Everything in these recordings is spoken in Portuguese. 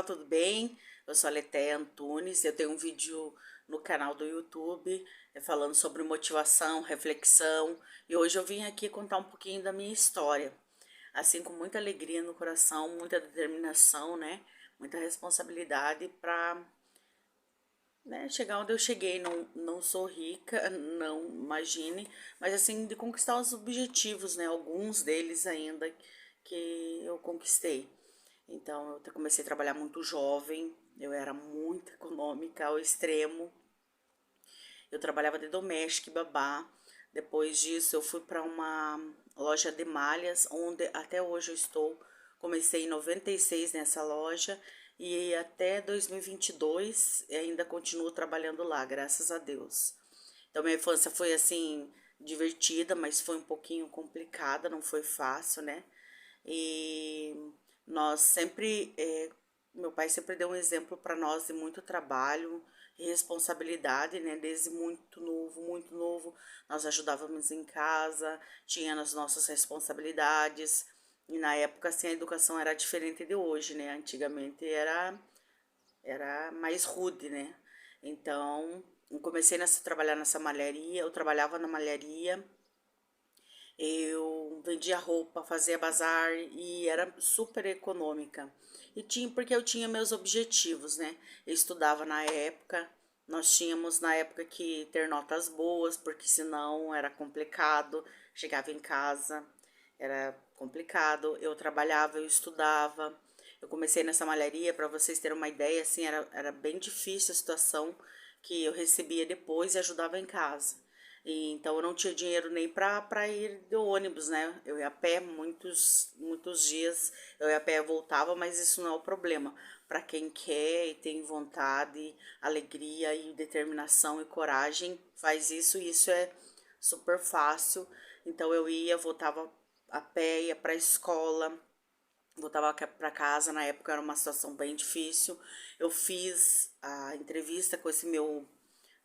tudo bem? Eu sou a Letéia Antunes, eu tenho um vídeo no canal do YouTube falando sobre motivação, reflexão, e hoje eu vim aqui contar um pouquinho da minha história, assim com muita alegria no coração, muita determinação, né? Muita responsabilidade para, chegar onde eu cheguei. Não sou rica, não imagine, mas assim de conquistar os objetivos, né? Alguns deles ainda que eu conquistei. Então, eu comecei a trabalhar muito jovem, eu era muito econômica ao extremo. Eu trabalhava de doméstica e babá. Depois disso, eu fui para uma loja de malhas, onde até hoje eu estou. Comecei em 96 nessa loja e até 2022 ainda continuo trabalhando lá, graças a Deus. Então, minha infância foi assim, divertida, mas foi um pouquinho complicada, não foi fácil, né? E nós sempre, meu pai sempre deu um exemplo para nós de muito trabalho e responsabilidade, né? Desde muito novo, nós ajudávamos em casa, tinha as nossas responsabilidades. E na época, assim, a educação era diferente de hoje, né? Antigamente era mais rude, né? Então, eu comecei a trabalhar nessa malharia, eu trabalhava na malharia, eu vendia roupa, fazia bazar e era super econômica. E tinha, porque eu tinha meus objetivos, né? Eu estudava na época, nós tínhamos na época que ter notas boas, porque senão era complicado. Chegava em casa, era complicado. Eu trabalhava, eu estudava. Eu comecei nessa malharia, para vocês terem uma ideia, assim, era bem difícil a situação que eu recebia depois e ajudava em casa. E, então eu não tinha dinheiro nem para ir de ônibus, né? Eu ia a pé muitos dias, eu ia a pé e voltava, mas isso não é o problema. Para quem quer e tem vontade, alegria e determinação e coragem, faz isso e isso é super fácil. Então eu ia, voltava a pé, ia para a escola, voltava para casa. Na época era uma situação bem difícil. Eu fiz a entrevista com esse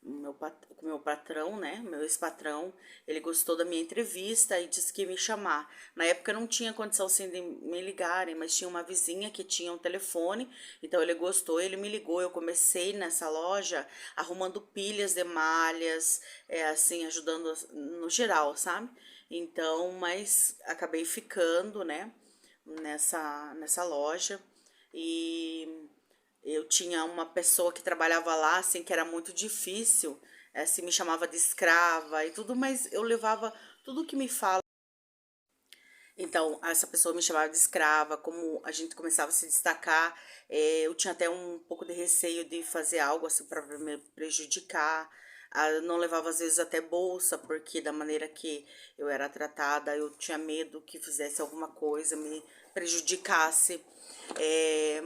com meu patrão, né, meu ex-patrão. Ele gostou da minha entrevista e disse que ia me chamar. Na época eu não tinha condição assim de me ligarem, mas tinha uma vizinha que tinha um telefone, então ele gostou, ele me ligou. Eu comecei nessa loja arrumando pilhas de malhas, assim, ajudando no geral, sabe? Então, mas acabei ficando, né, nessa loja. E eu tinha uma pessoa que trabalhava lá, assim, que era muito difícil, assim, me chamava de escrava e tudo, mas eu levava tudo que me fala. Então, essa pessoa me chamava de escrava, como a gente começava a se destacar, eu tinha até um pouco de receio de fazer algo assim para me prejudicar. Não levava às vezes até bolsa, porque da maneira que eu era tratada, eu tinha medo que fizesse alguma coisa, me prejudicasse.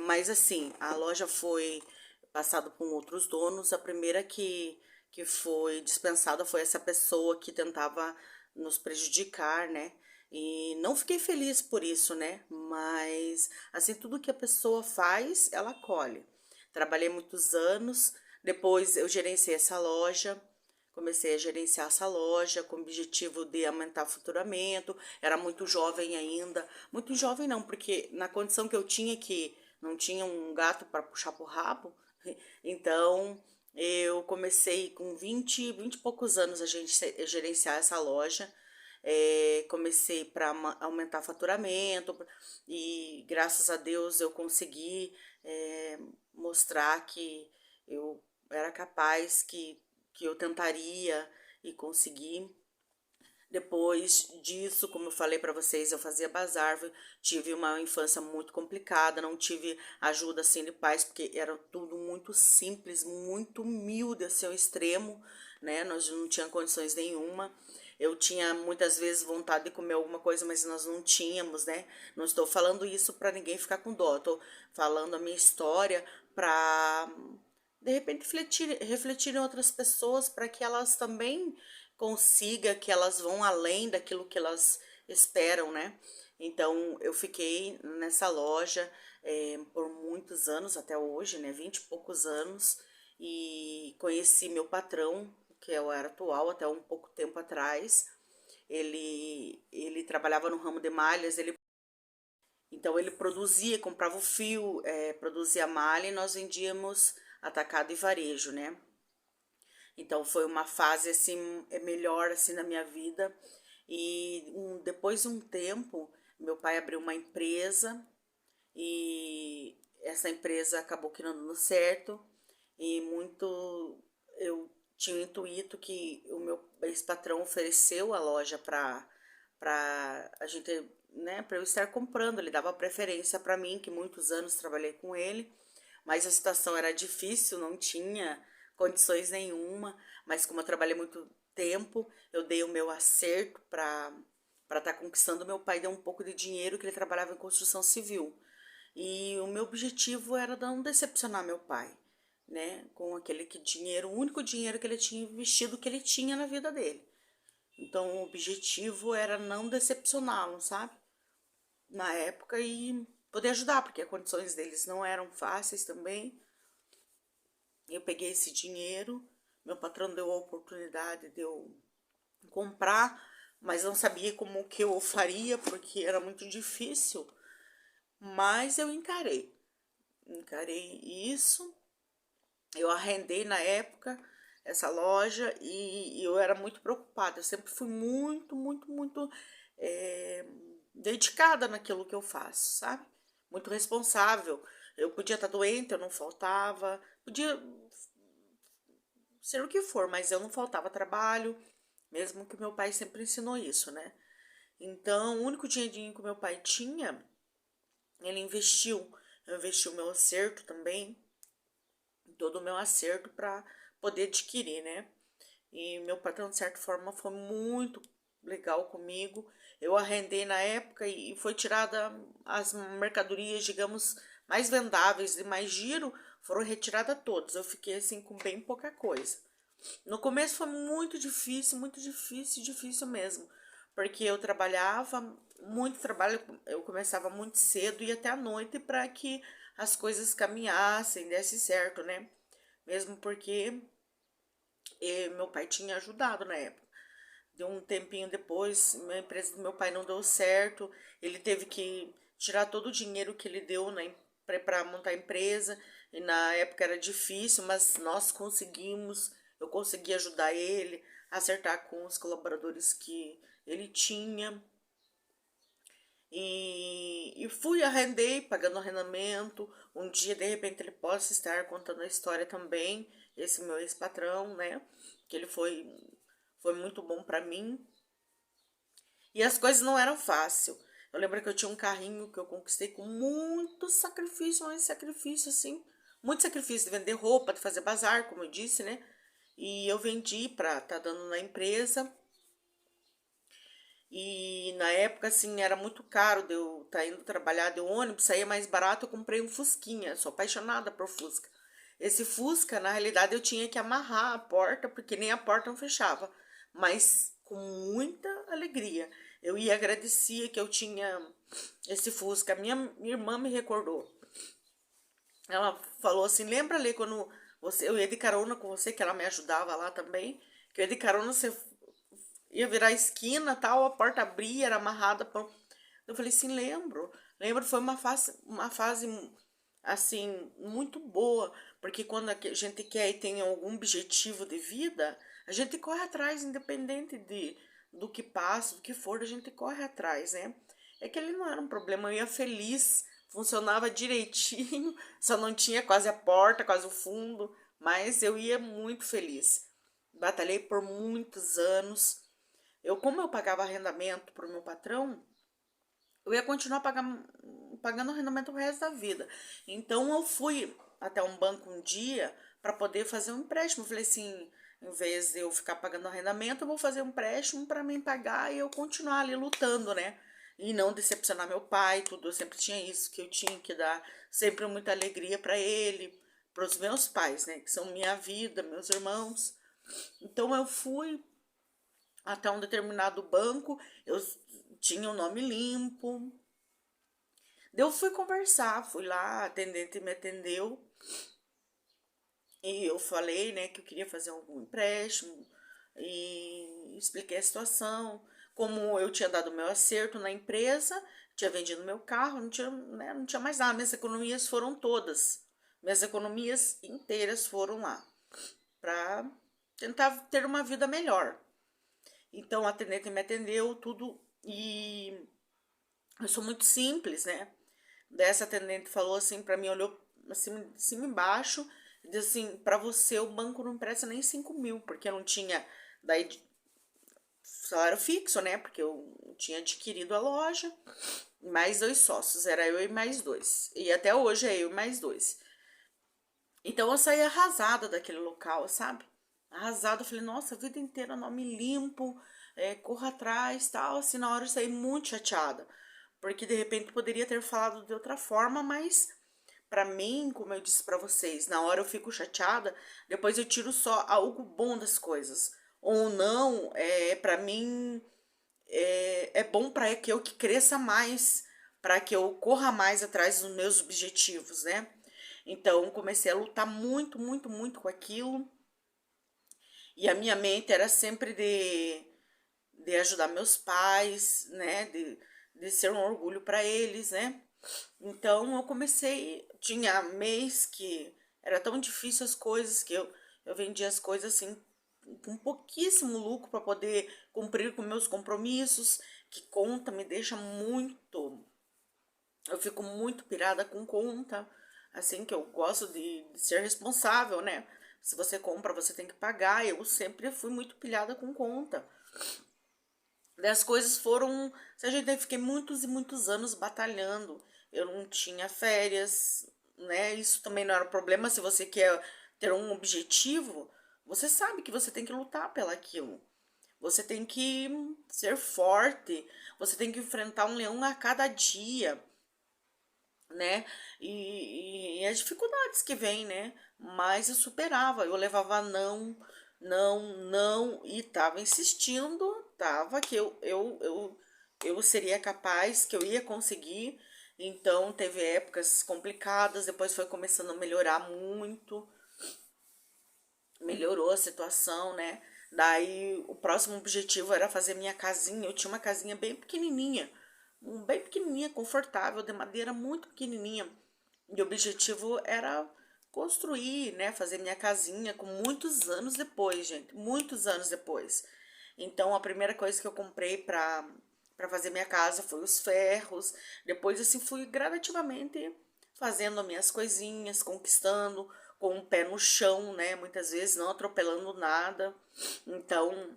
Mas assim, a loja foi passada por outros donos. A primeira que foi dispensada foi essa pessoa que tentava nos prejudicar, né? E não fiquei feliz por isso, né? Mas, assim, tudo que a pessoa faz, ela colhe. Trabalhei muitos anos, depois eu gerenciei essa loja, comecei a gerenciar essa loja com o objetivo de aumentar o faturamento. Era muito jovem ainda, muito jovem não, porque na condição que eu tinha, que não tinha um gato para puxar pro rabo, então eu comecei com 20 e poucos anos a gente gerenciar essa loja. Comecei para aumentar faturamento e graças a Deus eu consegui mostrar que eu era capaz, que eu tentaria e consegui. Depois disso, como eu falei para vocês, eu fazia bazar, tive uma infância muito complicada, não tive ajuda assim de pais, porque era tudo muito simples, muito humilde, assim, ao extremo, né? Nós não tinha condições nenhuma. Eu tinha muitas vezes vontade de comer alguma coisa, mas nós não tínhamos, né? Não estou falando isso para ninguém ficar com dó, estou falando a minha história para de repente refletir em outras pessoas, para que elas também consiga, que elas vão além daquilo que elas esperam, né? Então eu fiquei nessa loja por muitos anos, até hoje, né? 20 e poucos anos, e conheci meu patrão, que eu era atual até um pouco tempo atrás. Ele trabalhava no ramo de malhas, Então ele produzia, comprava o fio, produzia malha e nós vendíamos atacado e varejo, né? Então foi uma fase assim melhor assim na minha vida. E depois de um tempo, meu pai abriu uma empresa e essa empresa acabou que não dando certo e muito eu tinha o intuito que o meu ex-patrão ofereceu a loja para a gente, né, para eu estar comprando, ele dava preferência para mim, que muitos anos trabalhei com ele, mas a situação era difícil, não tinha condições nenhuma, mas como eu trabalhei muito tempo, eu dei o meu acerto para estar conquistando. Meu pai deu um pouco de dinheiro, que ele trabalhava em construção civil. E o meu objetivo era não decepcionar meu pai, né? Com aquele dinheiro, o único dinheiro que ele tinha investido, que ele tinha na vida dele. Então, o objetivo era não decepcioná-lo, sabe? Na época e poder ajudar, porque as condições deles não eram fáceis também. Eu peguei esse dinheiro, meu patrão deu a oportunidade de eu comprar, mas não sabia como que eu faria, porque era muito difícil. Mas eu encarei isso. Eu arrendei na época essa loja e eu era muito preocupada. Eu sempre fui muito dedicada naquilo que eu faço, sabe? Muito responsável. Eu podia estar doente, eu não faltava. Podia ser o que for, mas eu não faltava trabalho, mesmo que meu pai sempre ensinou isso, né? Então, o único dinheirinho que meu pai tinha, ele investiu. Eu investi o meu acerto também, todo o meu acerto para poder adquirir, né? E meu patrão, de certa forma, foi muito legal comigo. Eu arrendei na época e foi tirada as mercadorias, digamos, mais vendáveis e mais giro, foram retiradas todas. Eu fiquei assim com bem pouca coisa. No começo foi muito difícil, difícil mesmo, porque eu trabalhava muito trabalho, eu começava muito cedo e até à noite para que as coisas caminhassem, desse certo, né? Mesmo porque meu pai tinha ajudado na época. Deu um tempinho depois, a empresa do meu pai não deu certo, ele teve que tirar todo o dinheiro que ele deu para montar a empresa, e na época era difícil, mas nós conseguimos, eu consegui ajudar ele a acertar com os colaboradores que ele tinha. E fui, arrendei, pagando arrendamento. Um dia, de repente, ele possa estar contando a história também, esse meu ex-patrão, né? Que ele foi muito bom para mim. E as coisas não eram fáceis. Eu lembro que eu tinha um carrinho que eu conquistei com muito sacrifício, mas sacrifício assim, muito sacrifício de vender roupa, de fazer bazar, como eu disse, né? E eu vendi pra tá dando na empresa. E na época, assim, era muito caro de eu estar indo trabalhar de ônibus, saía mais barato, eu comprei um Fusquinha, sou apaixonada por Fusca. Esse Fusca, na realidade, eu tinha que amarrar a porta, porque nem a porta não fechava, mas com muita alegria. Eu ia agradecia que eu tinha esse Fusca. Minha irmã me recordou. Ela falou assim: lembra ali quando eu ia de carona com você, que ela me ajudava lá também, que eu ia de carona, você ia virar a esquina, tal, a porta abria, era amarrada. Eu falei assim, lembro, foi uma fase assim, muito boa, porque quando a gente quer e tem algum objetivo de vida, a gente corre atrás, independente do que passa, do que for, a gente corre atrás, né? É que ele não era um problema, eu ia feliz, funcionava direitinho, só não tinha quase a porta, quase o fundo, mas eu ia muito feliz. Batalhei por muitos anos. Como eu pagava arrendamento para o meu patrão, eu ia continuar pagando arrendamento o resto da vida. Então eu fui até um banco um dia para poder fazer um empréstimo. Eu falei assim, em vez de eu ficar pagando arrendamento, eu vou fazer um empréstimo para mim pagar e eu continuar ali lutando, né? E não decepcionar meu pai, tudo. Eu sempre tinha isso, que eu tinha que dar sempre muita alegria para ele, para os meus pais, né? Que são minha vida, meus irmãos. Então eu fui até um determinado banco, eu tinha o nome limpo. Eu fui conversar, fui lá, a atendente me atendeu e eu falei, né, que eu queria fazer algum empréstimo e expliquei a situação. Como eu tinha dado meu acerto na empresa, Tinha vendido meu carro, não tinha, né, não tinha mais nada. Minhas economias foram todas. Minhas economias inteiras foram lá para tentar ter uma vida melhor. Então a atendente me atendeu tudo e eu sou muito simples, né? Dessa atendente falou assim para mim, olhou assim, de cima e embaixo, e disse assim, para você o banco não empresta nem 5.000, porque eu não tinha daí salário fixo, né? Porque eu tinha adquirido a loja, mais dois sócios, era eu e mais dois. E até hoje é eu e mais dois. Então eu saí arrasada daquele local, sabe? Arrasada, eu falei, nossa, a vida inteira nome limpo, corro atrás, tal. Assim, na hora eu saí muito chateada, porque de repente poderia ter falado de outra forma, mas pra mim, como eu disse pra vocês, na hora eu fico chateada, depois eu tiro só algo bom das coisas. Ou não, para mim é bom para que eu que cresça mais, para que eu corra mais atrás dos meus objetivos, né? Então, comecei a lutar muito, muito, muito com aquilo. E a minha mente era sempre de ajudar meus pais, né? De ser um orgulho para eles, né? Então, eu comecei. Tinha mês que era tão difícil as coisas que eu vendia as coisas assim com pouquíssimo lucro para poder cumprir com meus compromissos, que conta me deixa muito. Eu fico muito pirada com conta, assim, que eu gosto de ser responsável, né? Se você compra, você tem que pagar. Eu sempre fui muito pilhada com conta. Daí as coisas foram. Se a gente eu fiquei muitos e muitos anos batalhando. Eu não tinha férias, né? Isso também não era um problema. Se você quer ter um objetivo, você sabe que você tem que lutar pelaquilo. Você tem que ser forte. Você tem que enfrentar um leão a cada dia, né? E as dificuldades que vêm, né? Mas eu superava, eu levava não, não, não, e tava insistindo, tava que eu seria capaz, que eu ia conseguir. Então teve épocas complicadas, depois foi começando a melhorar muito, melhorou a situação, né? Daí o próximo objetivo era fazer minha casinha. Eu tinha uma casinha bem pequenininha, bem pequenininha, confortável, de madeira muito pequenininha. E o objetivo era construir, né, fazer minha casinha com muitos anos depois, gente, muitos anos depois. Então a primeira coisa que eu comprei para fazer minha casa foi os ferros. Depois assim fui gradativamente fazendo as minhas coisinhas, conquistando com o pé no chão, né? Muitas vezes não atropelando nada. Então,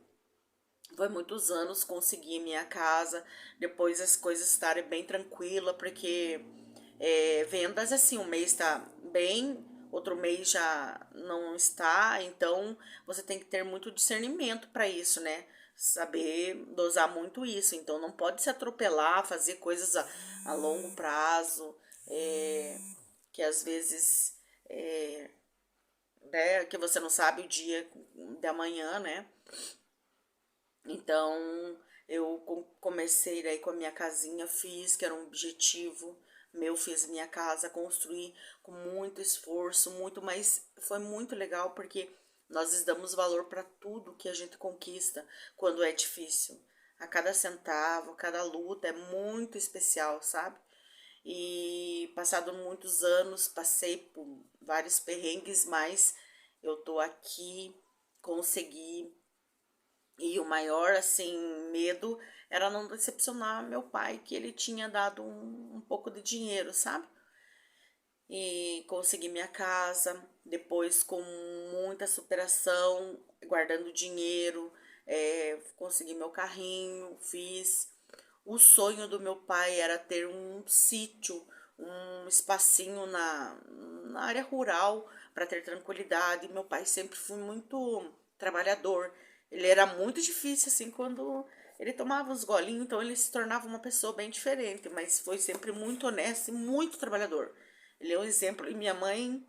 foi muitos anos conseguir minha casa, depois as coisas estarem bem tranquila, porque vendas assim, um mês está bem, outro mês já não está, então você tem que ter muito discernimento para isso, né? Saber dosar muito isso, então não pode se atropelar, fazer coisas a longo prazo, que às vezes né, que você não sabe o dia da manhã, né? Então, eu comecei daí com a minha casinha, fiz, que era um objetivo meu, fiz minha casa, construí com muito esforço, muito, mas foi muito legal porque nós damos valor para tudo que a gente conquista quando é difícil. A cada centavo, cada luta é muito especial, sabe? E passado muitos anos, passei por vários perrengues, mas eu tô aqui, consegui. E o maior, assim, medo era não decepcionar meu pai, que ele tinha dado um pouco de dinheiro, sabe? E consegui minha casa, depois com muita superação, guardando dinheiro, consegui meu carrinho, fiz. O sonho do meu pai era ter um sítio, um espacinho na área rural para ter tranquilidade. Meu pai sempre foi muito trabalhador. Ele era muito difícil assim quando ele tomava os golinhos, então ele se tornava uma pessoa bem diferente, mas foi sempre muito honesto e muito trabalhador. Ele é um exemplo. E minha mãe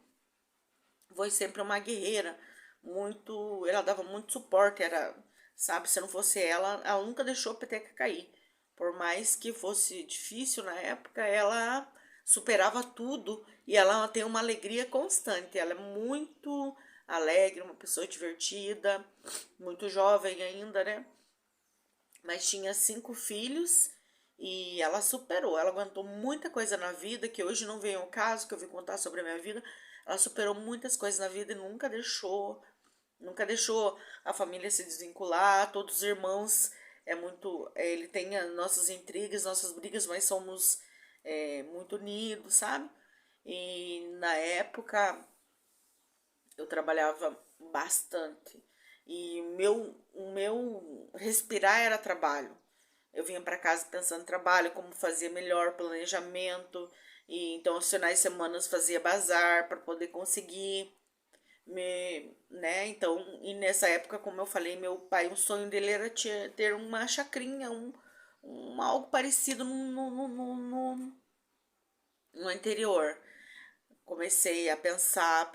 foi sempre uma guerreira, muito, ela dava muito suporte, era, sabe, se não fosse ela nunca deixou a peteca cair. Por mais que fosse difícil na época, ela superava tudo e ela tem uma alegria constante. Ela é muito alegre, uma pessoa divertida, muito jovem ainda, né? Mas tinha 5 filhos e ela superou, ela aguentou muita coisa na vida, que hoje não vem ao caso, que eu vim contar sobre a minha vida. Ela superou muitas coisas na vida e nunca deixou a família se desvincular. Todos os irmãos ele tem as nossas intrigas, nossas brigas, mas somos muito unidos, sabe? E na época eu trabalhava bastante. E o meu respirar era trabalho. Eu vinha para casa pensando em trabalho, como fazer melhor planejamento. E então, aos finais de semana fazia bazar para poder conseguir né? Então, e nessa época, como eu falei, meu pai, o sonho dele era ter uma chacrinha, algo parecido no interior. Comecei a pensar,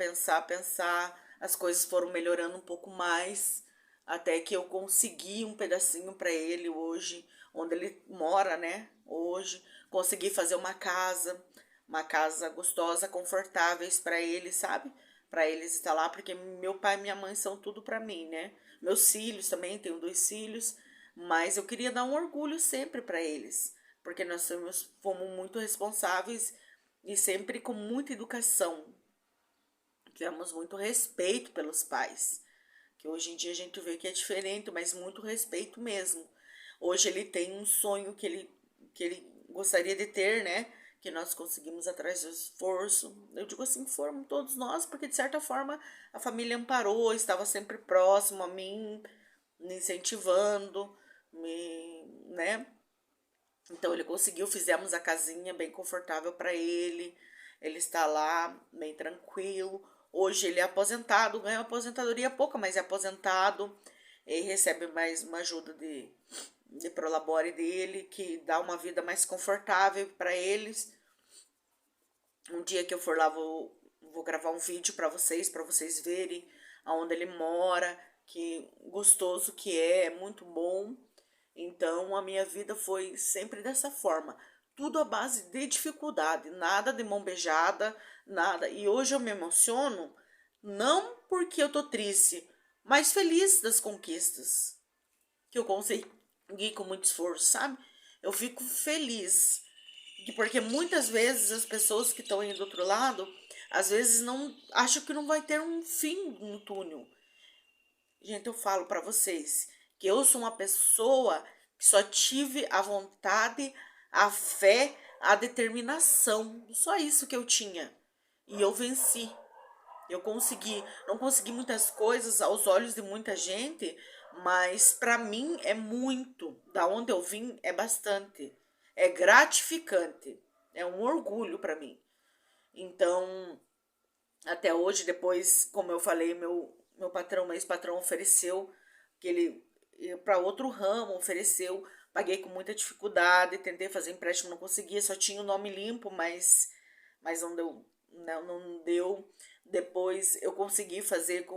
as coisas foram melhorando um pouco mais, até que eu consegui um pedacinho para ele hoje, onde ele mora, né? Hoje, consegui fazer uma casa gostosa, confortáveis para ele, sabe? Para eles estar lá, porque meu pai e minha mãe são tudo para mim, né? Meus filhos também, tenho 2 filhos, mas eu queria dar um orgulho sempre para eles, porque nós fomos muito responsáveis e sempre com muita educação. Tivemos muito respeito pelos pais, que hoje em dia a gente vê que é diferente, mas muito respeito mesmo. Hoje ele tem um sonho que ele gostaria de ter, né? Que nós conseguimos atrás do esforço. Eu digo assim, foram todos nós, porque de certa forma a família amparou, estava sempre próximo a mim, me incentivando, né? Então ele conseguiu, fizemos a casinha bem confortável para ele. Ele está lá bem tranquilo. Hoje ele é aposentado, ganha uma aposentadoria pouca, mas é aposentado e recebe mais uma ajuda de Prolabore dele, que dá uma vida mais confortável para eles. Um dia que eu for lá, vou gravar um vídeo para vocês verem aonde ele mora, que gostoso que é muito bom. Então a minha vida foi sempre dessa forma, tudo à base de dificuldade, nada de mão beijada, nada. E hoje eu me emociono não porque eu tô triste, mas feliz das conquistas que eu consegui com muito esforço, sabe? Eu fico feliz porque muitas vezes as pessoas que estão aí do outro lado, às vezes não acham que não vai ter um fim no túnel. Gente, eu falo para vocês que eu sou uma pessoa que só tive a vontade, a fé, a determinação. Só isso que eu tinha. E eu venci. Eu consegui. Não consegui muitas coisas aos olhos de muita gente, mas para mim é muito. Da onde eu vim é bastante. É gratificante. É um orgulho para mim. Então, até hoje, depois, como eu falei, meu patrão, meu ex-patrão ofereceu que ele para outro ramo, ofereceu, paguei com muita dificuldade, tentei fazer empréstimo, não conseguia, só tinha o nome limpo, mas não deu, não deu. Depois eu consegui fazer,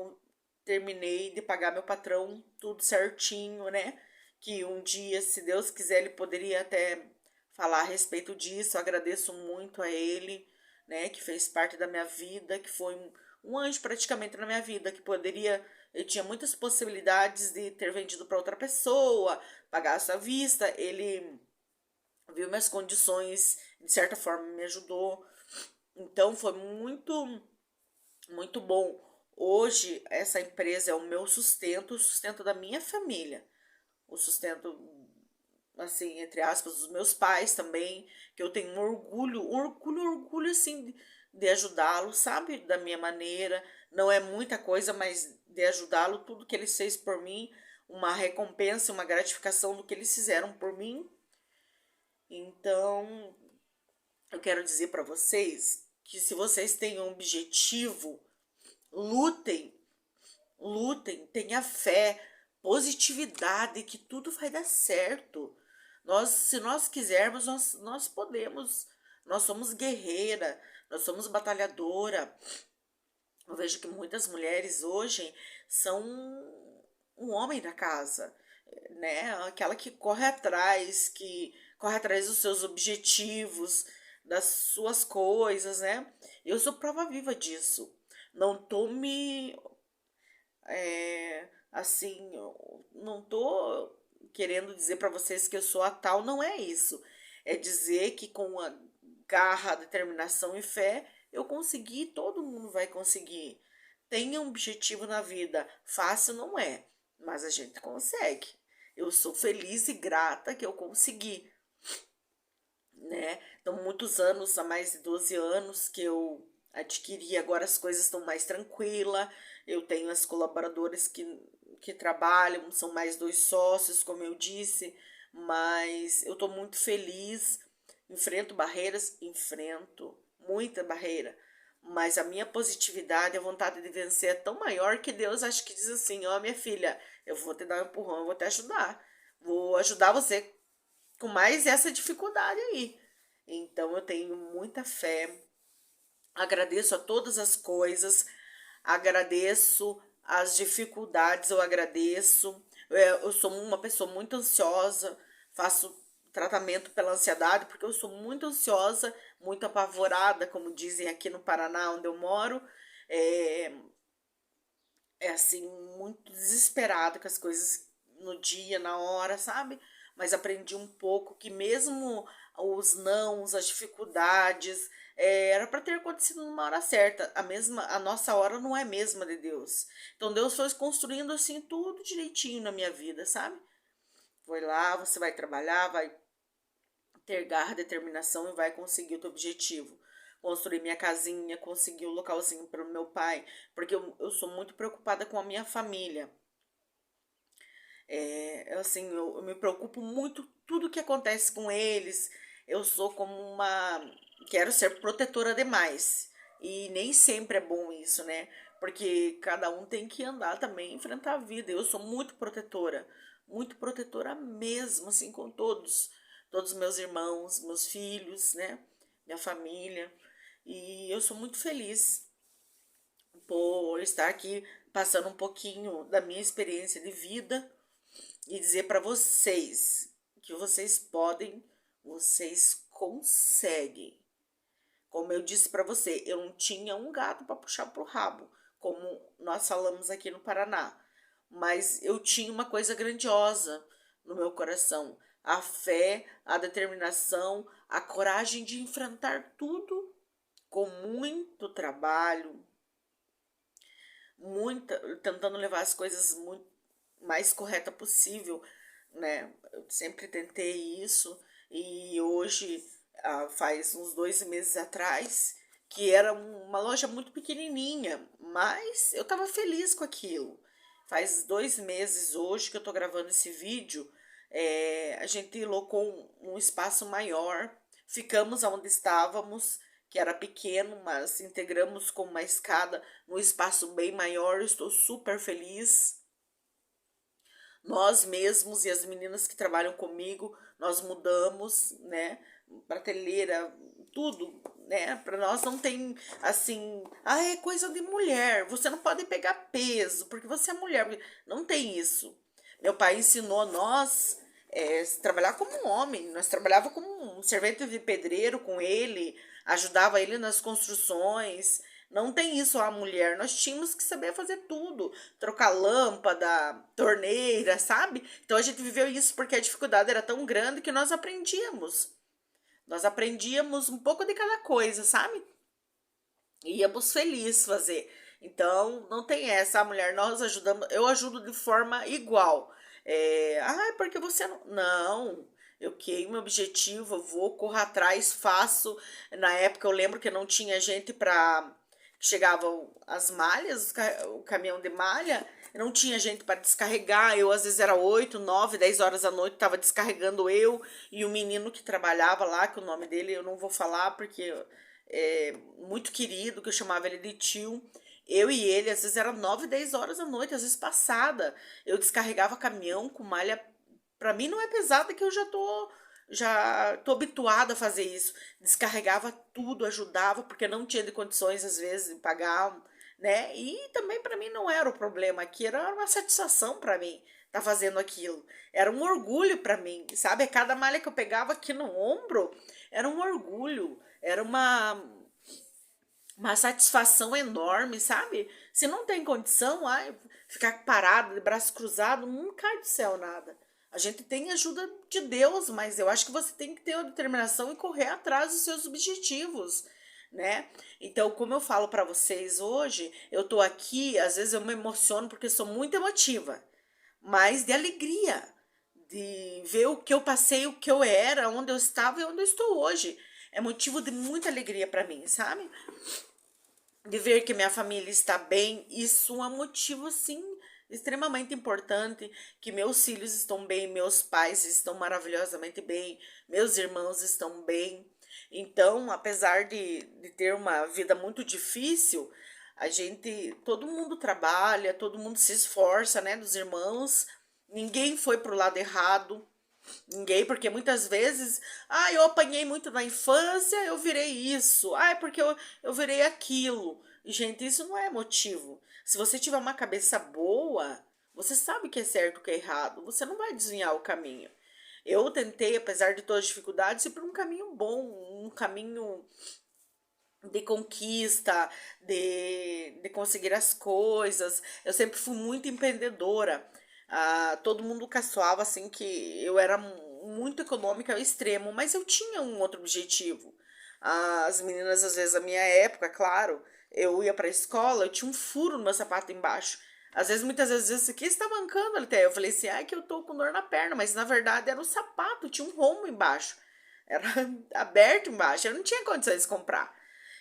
terminei de pagar meu patrão tudo certinho, né? Que um dia, se Deus quiser, ele poderia até falar a respeito disso. Eu agradeço muito a ele, né, que fez parte da minha vida, que foi um anjo praticamente na minha vida, que poderia, eu tinha muitas possibilidades de ter vendido para outra pessoa, pagar essa vista, ele viu minhas condições, de certa forma me ajudou. Então foi muito muito bom. Hoje essa empresa é o meu sustento, o sustento da minha família, o sustento, assim, entre aspas, dos meus pais também, que eu tenho orgulho, assim, de ajudá-lo, sabe? Da minha maneira. Não é muita coisa, mas de ajudá-lo, tudo que eles fez por mim, uma recompensa, uma gratificação do que eles fizeram por mim. Então, eu quero dizer para vocês que se vocês têm um objetivo, lutem, lutem, tenha fé, positividade, que tudo vai dar certo. Se nós quisermos, nós podemos. Nós somos guerreira, nós somos batalhadora. Eu vejo que muitas mulheres hoje são um homem da casa, né? Aquela que corre atrás dos seus objetivos, das suas coisas, né? Eu sou prova viva disso. Não tô me assim, eu não tô querendo dizer para vocês que eu sou a tal, não é isso. É dizer que com a garra, determinação e fé, eu consegui, todo mundo vai conseguir. Tenha um objetivo na vida. Fácil não é, mas a gente consegue. Eu sou feliz e grata que eu consegui, né? Então, muitos anos, há mais de 12 anos que eu adquiri, agora as coisas estão mais tranquilas. Eu tenho as colaboradoras que trabalham, são mais dois sócios, como eu disse, mas eu estou muito feliz. Enfrento barreiras, enfrento muita barreira, mas a minha positividade, a vontade de vencer é tão maior que Deus acho que diz assim: ó, minha filha, eu vou te dar um empurrão, eu vou te ajudar, vou ajudar você com mais essa dificuldade aí. Então eu tenho muita fé, agradeço a todas as coisas, agradeço as dificuldades, eu agradeço. Eu sou uma pessoa muito ansiosa, faço tratamento pela ansiedade, porque eu sou muito ansiosa, muito apavorada, como dizem aqui no Paraná, onde eu moro. É, é assim, muito desesperada com as coisas no dia, na hora, sabe? Mas aprendi um pouco que mesmo os nãos, as dificuldades, era para ter acontecido numa hora certa. A nossa hora não é a mesma de Deus. Então Deus foi construindo assim tudo direitinho na minha vida, sabe? Foi lá, você vai trabalhar, vai ter garra, determinação e vai conseguir o teu objetivo. Construir minha casinha, conseguir um localzinho para o meu pai, porque eu sou muito preocupada com a minha família. Assim, eu me preocupo muito tudo que acontece com eles. Eu sou como uma. Quero ser protetora demais. E nem sempre é bom isso, né? Porque cada um tem que andar também, enfrentar a vida. Eu sou muito protetora mesmo, assim, com todos. Todos os meus irmãos, meus filhos, né? Minha família. E eu sou muito feliz por estar aqui passando um pouquinho da minha experiência de vida e dizer para vocês que vocês podem, vocês conseguem. Como eu disse para você, eu não tinha um gato para puxar pro rabo, como nós falamos aqui no Paraná, mas eu tinha uma coisa grandiosa no meu coração: a fé, a determinação, a coragem de enfrentar tudo com muito trabalho, muita, tentando levar as coisas muito mais correta possível, né? Eu sempre tentei isso e hoje, faz uns 2 meses atrás, que era uma loja muito pequenininha, mas eu estava feliz com aquilo. Faz 2 meses hoje que eu estou gravando esse vídeo, a gente locou um espaço maior, ficamos onde estávamos, que era pequeno, mas integramos com uma escada num espaço bem maior. Eu estou super feliz. Nós mesmos e as meninas que trabalham comigo, nós mudamos, né? Prateleira, tudo, né? Para nós não tem assim, é coisa de mulher, você não pode pegar peso porque você é mulher. Não tem isso. Meu pai ensinou nós trabalhar como um homem. Nós trabalhava como um servente de pedreiro com ele, ajudava ele nas construções. Não tem isso a mulher. Nós tínhamos que saber fazer tudo, trocar lâmpada, torneira, sabe? Então a gente viveu isso porque a dificuldade era tão grande que nós aprendíamos. Nós aprendíamos um pouco de cada coisa, sabe? E íamos felizes fazer. Então, não tem essa, a mulher, nós ajudamos, eu ajudo de forma igual. Porque você não. Não, eu queimo meu objetivo, eu vou, corro atrás, faço. Na época eu lembro que não tinha gente para. Chegavam as malhas, o caminhão de malha, não tinha gente para descarregar. Eu, às vezes, era 8, 9, 10 horas da noite, estava descarregando eu e o menino que trabalhava lá, que o nome dele eu não vou falar porque muito querido, que eu chamava ele de tio. Eu e ele, às vezes era 9, 10 horas da noite, às vezes passada. Eu descarregava caminhão com malha. Pra mim não é pesada que eu já tô habituada a fazer isso. Descarregava tudo, ajudava, porque não tinha de condições, às vezes, de pagar, né? E também pra mim não era o problema aqui, era uma satisfação pra mim tá fazendo aquilo. Era um orgulho pra mim, sabe? Cada malha que eu pegava aqui no ombro era um orgulho, era uma satisfação enorme, sabe? Se não tem condição, ficar parado, de braço cruzado, não cai do céu nada. A gente tem ajuda de Deus, mas eu acho que você tem que ter a determinação e correr atrás dos seus objetivos, né? Então, como eu falo para vocês hoje, eu tô aqui, às vezes eu me emociono porque sou muito emotiva, mas de alegria, de ver o que eu passei, o que eu era, onde eu estava e onde eu estou hoje. É motivo de muita alegria para mim, sabe? De ver que minha família está bem, isso é um motivo, assim, extremamente importante, que meus filhos estão bem, meus pais estão maravilhosamente bem, meus irmãos estão bem. Então, apesar de ter uma vida muito difícil, todo mundo trabalha, todo mundo se esforça, né, dos irmãos, ninguém foi pro lado errado, ninguém, porque muitas vezes, eu apanhei muito na infância, eu virei isso. Porque eu virei aquilo. E, gente, isso não é motivo. Se você tiver uma cabeça boa, você sabe o que é certo e o que é errado. Você não vai desviar o caminho. Eu tentei, apesar de todas as dificuldades, ir por um caminho bom, um caminho de conquista, de conseguir as coisas. Eu sempre fui muito empreendedora. Todo mundo caçoava assim que eu era muito econômica ao extremo, mas eu tinha um outro objetivo. As meninas, às vezes, da minha época, claro, eu ia pra escola, eu tinha um furo no meu sapato embaixo. Às vezes, muitas vezes, o que você tá mancando até? Eu falei assim, que eu tô com dor na perna, mas na verdade era um sapato, tinha um rombo embaixo. Era aberto embaixo, eu não tinha condições de comprar.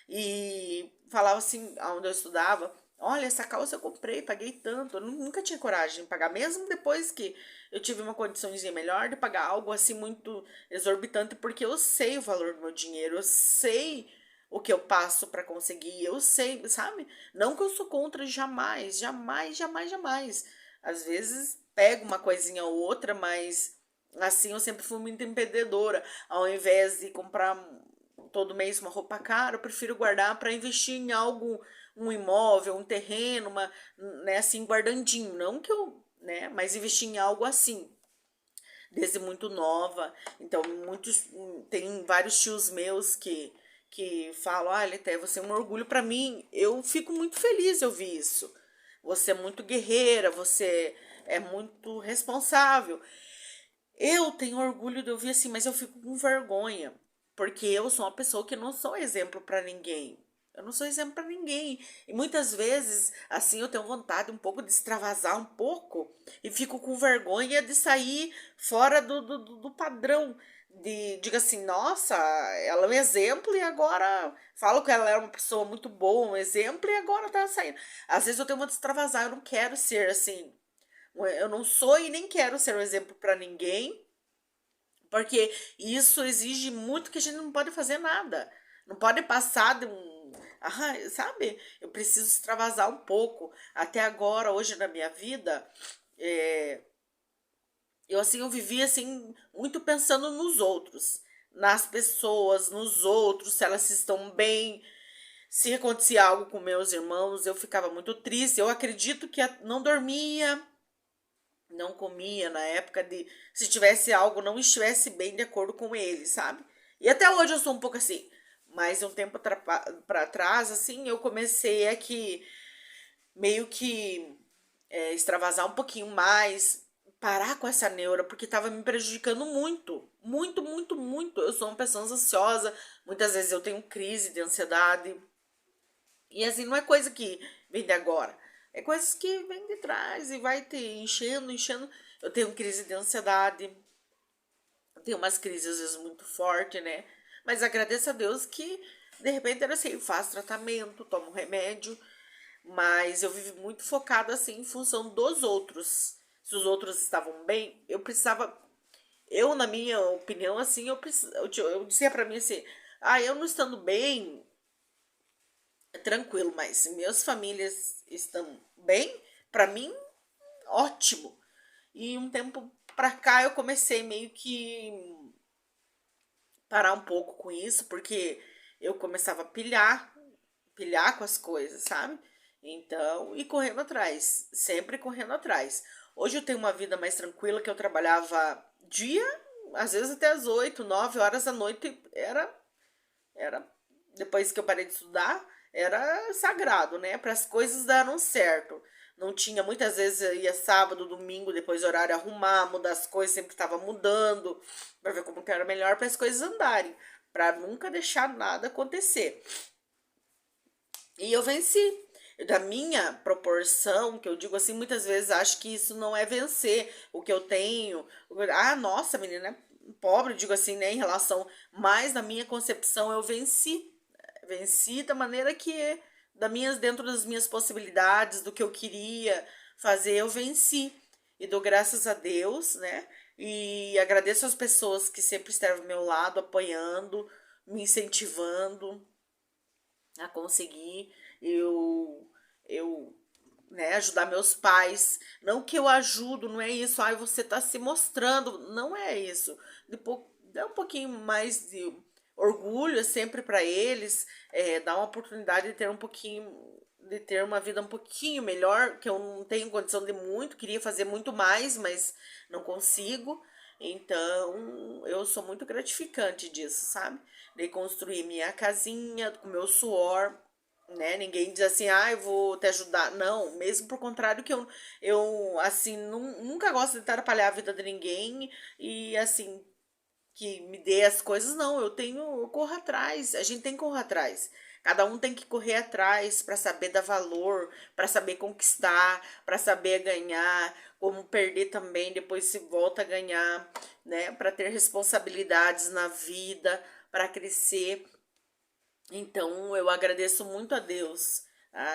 E falava assim, onde eu estudava, olha, essa calça eu comprei, paguei tanto. Eu nunca tinha coragem de pagar, mesmo depois que eu tive uma condiçãozinha melhor de pagar algo assim muito exorbitante, porque eu sei o valor do meu dinheiro, eu sei o que eu passo para conseguir, eu sei, sabe? Não que eu sou contra, jamais, jamais, jamais, jamais. Às vezes pego uma coisinha ou outra, mas assim eu sempre fui muito empreendedora. Ao invés de comprar todo mês uma roupa cara, eu prefiro guardar para investir em algo, um imóvel, um terreno, né, assim, guardandinho, não que eu, né, mas investir em algo assim, desde muito nova. Então, tem vários tios meus que falam, Leté, você é um orgulho para mim. Eu fico muito feliz de ouvir isso. Você é muito guerreira, você é muito responsável. Eu tenho orgulho de ouvir assim, mas eu fico com vergonha, porque eu sou uma pessoa que não sou exemplo para ninguém. Eu não sou exemplo para ninguém. E muitas vezes, assim, eu tenho vontade um pouco de extravasar um pouco e fico com vergonha de sair fora do padrão. Diga assim, nossa, ela é um exemplo e agora falo que ela era uma pessoa muito boa, um exemplo, e agora tá saindo. Às vezes eu tenho vontade de extravasar, eu não quero ser assim. Eu não sou e nem quero ser um exemplo para ninguém, porque isso exige muito que a gente não pode fazer nada. Não pode passar de um. Sabe? Eu preciso extravasar um pouco. Até agora, hoje na minha vida, é, eu vivi assim, muito pensando nos outros, nas pessoas, nos outros, se elas estão bem. Se acontecia algo com meus irmãos, eu ficava muito triste. Eu acredito que não dormia, não comia na época de se tivesse algo não estivesse bem de acordo com ele, sabe? E até hoje eu sou um pouco assim. Mas um tempo para trás, assim, eu comecei a que meio que extravasar um pouquinho mais, parar com essa neura, porque tava me prejudicando muito, muito, muito, muito. Eu sou uma pessoa ansiosa, muitas vezes eu tenho crise de ansiedade, e assim, não é coisa que vem de agora. É coisas que vem de trás e vai te enchendo, enchendo. Eu tenho crise de ansiedade. Eu tenho umas crises às vezes muito fortes, né? Mas agradeço a Deus que de repente era assim, faço tratamento, tomo remédio. Mas eu vivo muito focada assim em função dos outros. Se os outros estavam bem, eu precisava. Eu, na minha opinião, assim, eu dizia pra mim assim: eu não estando bem, é tranquilo, mas se minhas famílias estão bem, pra mim, ótimo. E um tempo pra cá eu comecei meio que parar um pouco com isso, porque eu começava a pilhar com as coisas, sabe? Então, e correndo atrás, sempre correndo atrás. Hoje eu tenho uma vida mais tranquila, que eu trabalhava dia, às vezes até às 8, 9 horas da noite, era depois que eu parei de estudar, era sagrado, né? Para as coisas deram certo. não tinha, muitas vezes eu ia sábado, domingo, depois do horário arrumar, mudar as coisas, sempre estava mudando, para ver como que era melhor para as coisas andarem, para nunca deixar nada acontecer. E eu venci. Da minha proporção, que eu digo assim, muitas vezes acho que isso não é vencer o que eu tenho. Ah, nossa, menina, é pobre, digo assim, né, em relação, mas na minha concepção eu venci. Venci da maneira que dentro das minhas possibilidades, do que eu queria fazer, eu venci. E dou graças a Deus, né? E agradeço as pessoas que sempre estiveram ao meu lado, apoiando, me incentivando a conseguir eu né, ajudar meus pais. Não que eu ajudo, não é isso. Ai, você tá se mostrando. Não é isso. Depois, dá um pouquinho mais de orgulho sempre para eles, dar uma oportunidade de ter um pouquinho, de ter uma vida um pouquinho melhor, que eu não tenho condição de muito, queria fazer muito mais, mas não consigo. Então, eu sou muito gratificante disso, sabe? De construir minha casinha com meu suor, né? Ninguém diz assim, ah, eu vou te ajudar. Não, mesmo por contrário que eu assim, nunca gosto de atrapalhar a vida de ninguém e assim, que me dê as coisas, não, eu corro atrás, a gente tem que correr atrás. Cada um tem que correr atrás para saber dar valor, para saber conquistar, para saber ganhar, como perder também, depois se volta a ganhar, né? Para ter responsabilidades na vida, para crescer. Então, eu agradeço muito a Deus,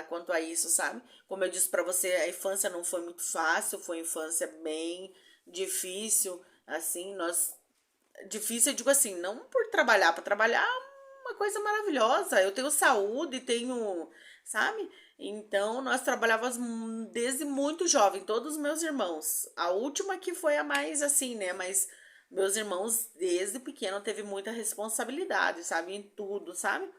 quanto a isso, sabe? Como eu disse para você, a infância não foi muito fácil, foi uma infância bem difícil, assim, nós difícil, eu digo assim, não por trabalhar, para trabalhar é uma coisa maravilhosa. Eu tenho saúde, tenho, sabe? Então, nós trabalhávamos desde muito jovem, todos os meus irmãos. A última que foi a mais assim, né? Mas meus irmãos, desde pequeno, teve muita responsabilidade, sabe? Em tudo, sabe?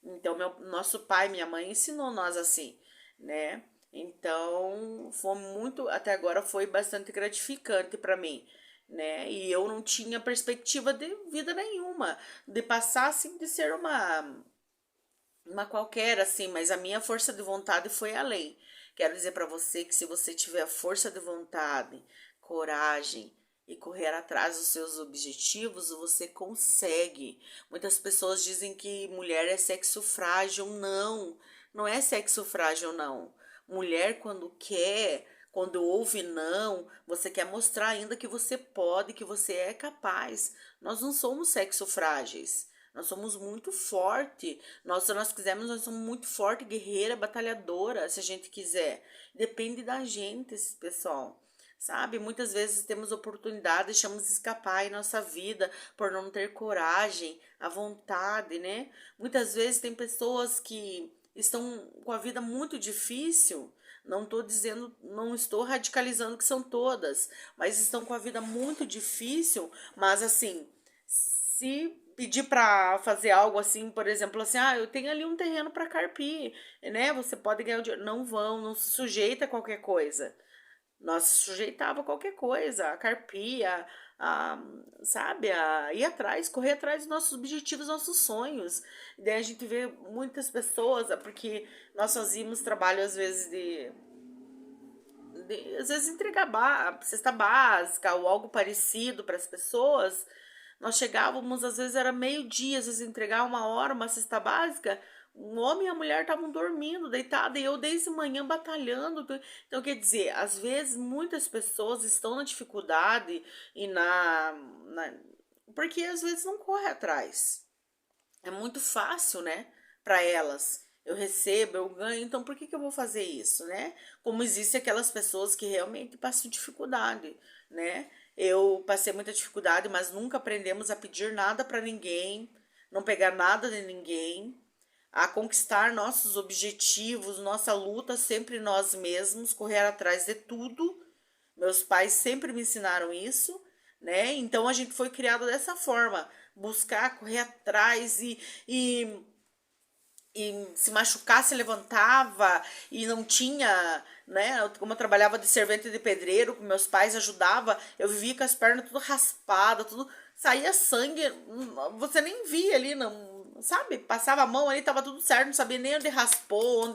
Então, nosso pai, minha mãe ensinou nós assim, né? Então, foi muito, até agora foi bastante gratificante para mim, né? E eu não tinha perspectiva de vida nenhuma, de passar assim, de ser uma qualquer assim, mas a minha força de vontade foi além. Quero dizer para você que se você tiver força de vontade, coragem e correr atrás dos seus objetivos, você consegue. Muitas pessoas dizem que mulher é sexo frágil. Não, não é sexo frágil, não. Mulher, quando quer, quando ouve não, você quer mostrar ainda que você pode, que você é capaz. Nós não somos sexo frágeis. Nós somos muito forte. Se nós quisermos, nós somos muito forte, guerreira, batalhadora, se a gente quiser. Depende da gente, pessoal. Sabe? Muitas vezes temos oportunidade, deixamos escapar em nossa vida por não ter coragem, a vontade, né? Muitas vezes tem pessoas que estão com a vida muito difícil. Não estou dizendo, não estou radicalizando que são todas, mas estão com a vida muito difícil, mas assim, se pedir para fazer algo assim, por exemplo, assim, ah, eu tenho ali um terreno para carpir, né? Você pode ganhar o dinheiro. Não vão, não se sujeita a qualquer coisa. Nós se sujeitava a qualquer coisa, a carpir, sabe, a ir atrás, correr atrás dos nossos objetivos, nossos sonhos. E daí a gente vê muitas pessoas, porque nós fazíamos trabalho às vezes às vezes entregar cesta básica ou algo parecido para as pessoas. Nós chegávamos, às vezes era meio-dia, às vezes entregar 1 hora, uma cesta básica. O homem e a mulher estavam dormindo, deitados, e eu desde manhã batalhando. Então, quer dizer, às vezes muitas pessoas estão na dificuldade e porque às vezes não corre atrás. É muito fácil, né, para elas. Eu recebo, eu ganho, então por que eu vou fazer isso, né? Como existem aquelas pessoas que realmente passam dificuldade, né? Eu passei muita dificuldade, mas nunca aprendemos a pedir nada para ninguém, não pegar nada de ninguém, a conquistar nossos objetivos, nossa luta sempre nós mesmos, correr atrás de tudo. Meus pais sempre me ensinaram isso, né? Então a gente foi criado dessa forma, buscar, correr atrás e se machucar, se levantava e não tinha, né? Como eu trabalhava de servente de pedreiro, meus pais ajudavam, eu vivia com as pernas tudo raspadas, tudo saía sangue, você nem via ali, não, sabe, passava a mão ali, tava tudo certo, não sabia nem onde raspou,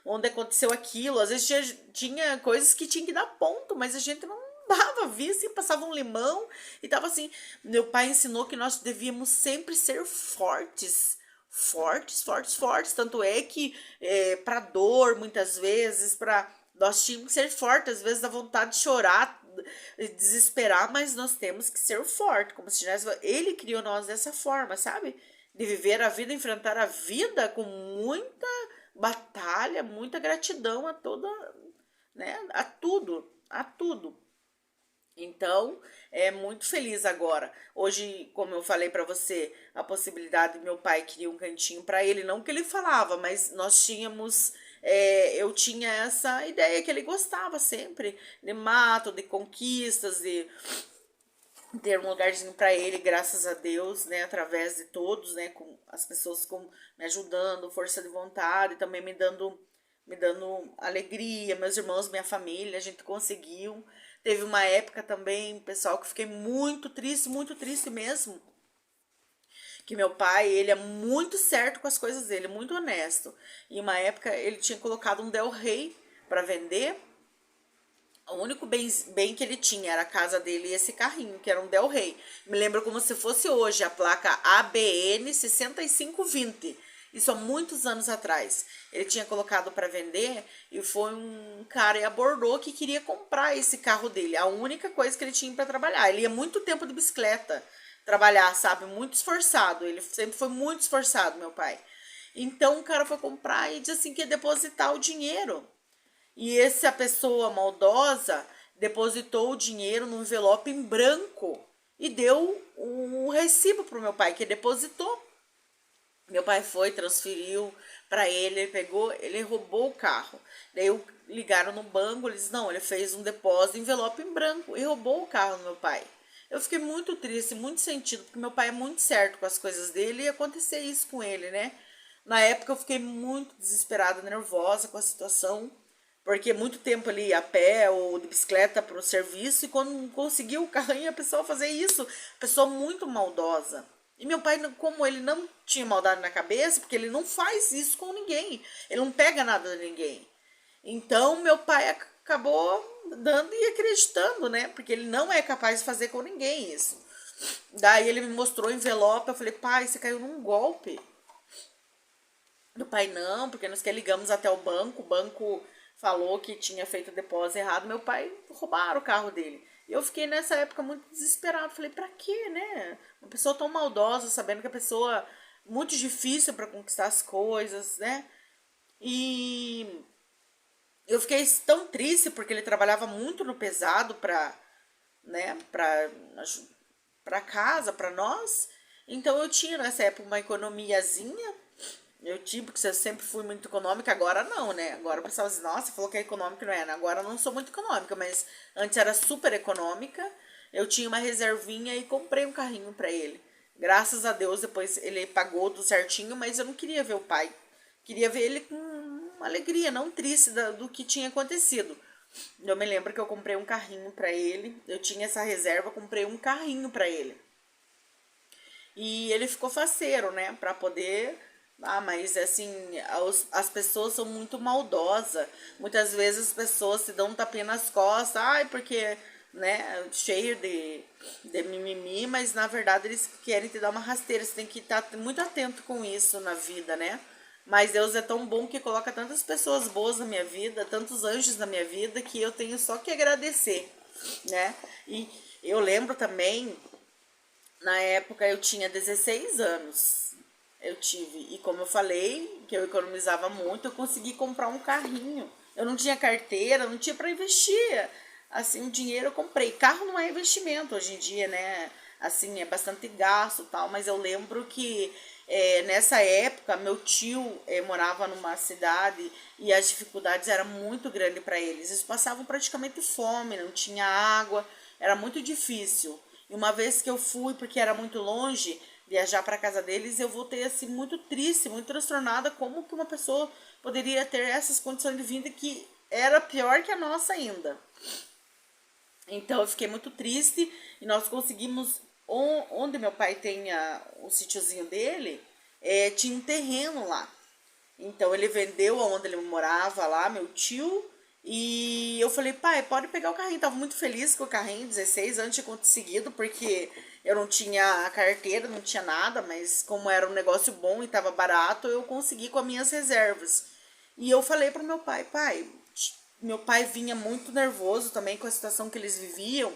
onde aconteceu aquilo. Às vezes tinha coisas que tinha que dar ponto, mas a gente não dava, via assim, passava um limão e tava assim. Meu pai ensinou que nós devíamos sempre ser fortes. Fortes, fortes, fortes. Tanto é que pra dor, muitas vezes, pra. Nós tínhamos que ser fortes, às vezes dá vontade de chorar, desesperar, mas nós temos que ser forte, como se tivesse. Ele criou nós dessa forma, sabe? De viver a vida, enfrentar a vida com muita batalha, muita gratidão a toda, né? A tudo, a tudo. Então, é muito feliz agora. Hoje, como eu falei para você, a possibilidade, meu pai queria um cantinho para ele, não que ele falava, mas nós tínhamos, eu tinha essa ideia que ele gostava sempre de mato, de conquistas, de ter um lugarzinho para ele, graças a Deus, né, através de todos, né, com as pessoas me ajudando, força de vontade, também me dando alegria, meus irmãos, minha família, a gente conseguiu. Teve uma época também, pessoal, que fiquei muito triste mesmo, que meu pai, ele é muito certo com as coisas dele, muito honesto. E uma época ele tinha colocado um Del Rey para vender. O único bem que ele tinha era a casa dele e esse carrinho, que era um Del Rey. Me lembro como se fosse hoje, a placa ABN 6520. Isso há muitos anos atrás. Ele tinha colocado para vender e foi um cara e abordou que queria comprar esse carro dele. A única coisa que ele tinha para trabalhar. Ele ia muito tempo de bicicleta trabalhar, sabe? Muito esforçado. Ele sempre foi muito esforçado, meu pai. Então o cara foi comprar e disse assim que ia depositar o dinheiro. E essa pessoa maldosa depositou o dinheiro num envelope em branco e deu um recibo pro meu pai, que depositou. Meu pai foi, transferiu para ele pegou, ele roubou o carro. Daí ligaram no banco, eles não, ele fez um depósito, envelope em branco e roubou o carro do meu pai. Eu fiquei muito triste, muito sentido, porque meu pai é muito certo com as coisas dele e ia acontecer isso com ele, né? Na época eu fiquei muito desesperada, nervosa com a situação, porque muito tempo ali a pé ou de bicicleta para o serviço, e quando conseguiu o carrinho, a pessoa fazer isso, pessoa muito maldosa. E meu pai, como ele não tinha maldade na cabeça, porque ele não faz isso com ninguém, ele não pega nada de ninguém. Então meu pai acabou dando e acreditando, né? Porque ele não é capaz de fazer com ninguém isso. Daí ele me mostrou o envelope, eu falei, pai, você caiu num golpe. Do pai, não, porque nós que ligamos até o banco falou que tinha feito o depósito errado, meu pai roubaram o carro dele. E eu fiquei nessa época muito desesperado, falei, pra quê, né? Uma pessoa tão maldosa, sabendo que a pessoa muito difícil para conquistar as coisas, né? E eu fiquei tão triste porque ele trabalhava muito no pesado pra, né, pra casa, pra nós. Então eu tinha nessa época uma economiazinha. Eu tive, porque eu sempre fui muito econômica, agora não, né? Agora o pessoal diz, nossa, falou que é econômica, não é? Agora eu não sou muito econômica, mas antes era super econômica. Eu tinha uma reservinha e comprei um carrinho pra ele. Graças a Deus, depois ele pagou tudo certinho, mas eu não queria ver o pai. Queria ver ele com uma alegria, não triste do que tinha acontecido. Eu me lembro que eu comprei um carrinho pra ele. Eu tinha essa reserva, comprei um carrinho pra ele. E ele ficou faceiro, né? Pra poder. Ah, mas assim, as pessoas são muito maldosas. Muitas vezes as pessoas se dão um tapinha nas costas. Ai, porque, né, cheio de mimimi, mas na verdade eles querem te dar uma rasteira. Você tem que estar muito atento com isso na vida, né? Mas Deus é tão bom que coloca tantas pessoas boas na minha vida, tantos anjos na minha vida, que eu tenho só que agradecer, né? E eu lembro também, na época eu tinha 16 anos. Eu tive, e como eu falei, que eu economizava muito, eu consegui comprar um carrinho. Eu não tinha carteira, não tinha para investir. Assim, o dinheiro eu comprei. Carro não é investimento hoje em dia, né? Assim, é bastante gasto e tal, mas eu lembro que nessa época meu tio morava numa cidade e as dificuldades eram muito grandes para eles. Eles passavam praticamente fome, não tinha água, era muito difícil. E uma vez que eu fui, porque era muito longe, viajar para casa deles, eu voltei assim muito triste, muito transtornada, como que uma pessoa poderia ter essas condições de vida que era pior que a nossa ainda. Então eu fiquei muito triste e nós conseguimos, onde meu pai tem o sítiozinho dele, tinha um terreno lá. Então ele vendeu aonde ele morava lá, meu tio, e eu falei, pai, pode pegar o carrinho. Tava muito feliz com o carrinho, 16 anos tinha conseguido, porque eu não tinha a carteira, não tinha nada, mas como era um negócio bom e tava barato, eu consegui com as minhas reservas. E eu falei pro meu pai, pai, meu pai vinha muito nervoso também com a situação que eles viviam.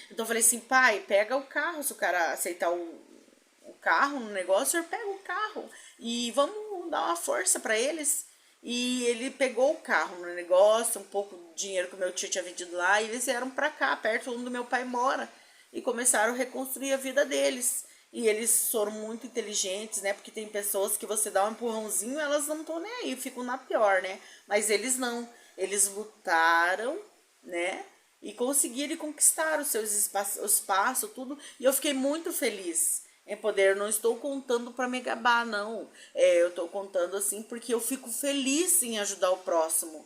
Então eu falei assim, pai, pega o carro, se o cara aceitar o carro no negócio, o senhor pega o carro e vamos dar uma força para eles. E ele pegou o carro no negócio, um pouco de dinheiro que o meu tio tinha vendido lá, e eles vieram para cá, perto onde meu pai mora, e começaram a reconstruir a vida deles. E eles foram muito inteligentes, né? Porque tem pessoas que você dá um empurrãozinho, elas não estão nem aí, ficam na pior, né? Mas eles não. Eles lutaram, né? E conseguiram conquistar os seus espaço, tudo. E eu fiquei muito feliz em poder. Eu não estou contando para me gabar, não. Eu estou contando assim porque eu fico feliz em ajudar o próximo.